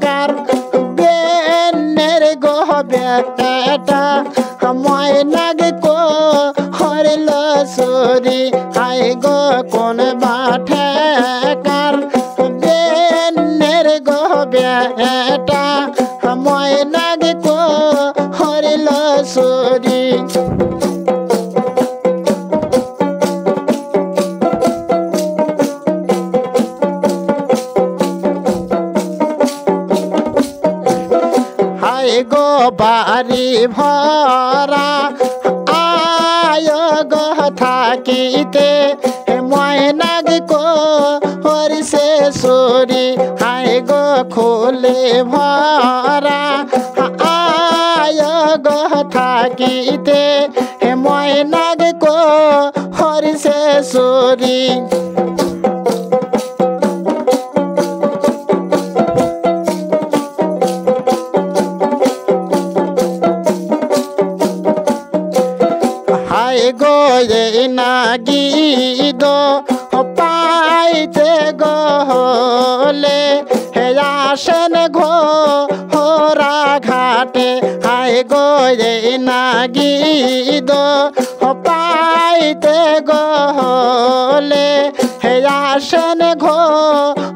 কার বেনের গো বেটা ময়নাগে কো হরিল সুরি হাই গো কোন বাঠে কার বেনের গো বেটা ময়নাগে কো হরিল সুরি গো বাড়ি ভরা আয় গো থাকিতে ময়নাগ কো হরিষে সুরি হায় গো খুলে ভরা আয় গো থাকিতে ময়নাগ কো হরিষে সুরি গো নাগি দো পাইতে গো হলে হে আসেন ঘো হোরা ঘাটে হায় গো নাগি দো পাইতে গো হলে হে আসেন ঘো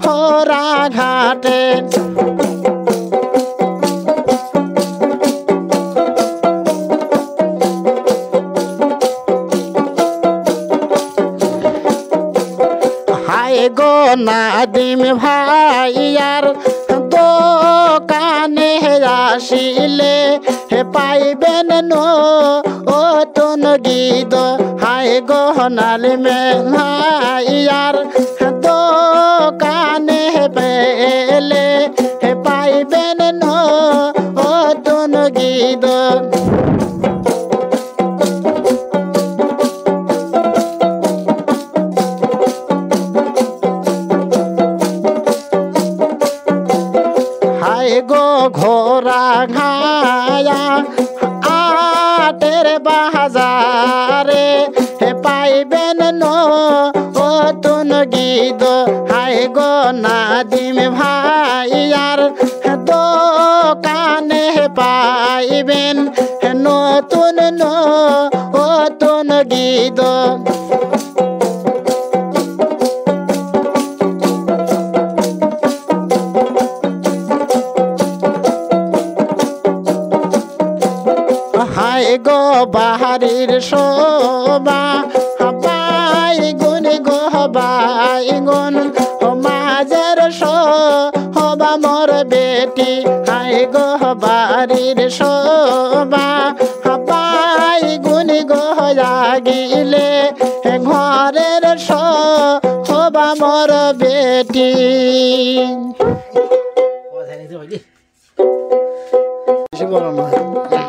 হোরা ঘাটে গো নাদিম ভাইয়ার দোকানে আসিলে হে পাইবেন নো ও তুন গীত হায় গো নালিমে ভাইয়ার দোকানে পেলে হে পাইবেন নো ও তুন গীত গো ঘোরা ঘায়া আটের বাজারে হে পাইবেন নো ও তুন গীত হায় গো নাদিম ভাইয়ার দোকানে পাইবেন নতুন নো ও তুন গীত হায় গো বাহারির শোভা বাই গুন গো বাই গুন মাঝের শোভা মোর বেটি হায় গো বাড়ির শোভা বাই গুন গো লাগিলে ঘরের শোভা মোর বেটি বলো না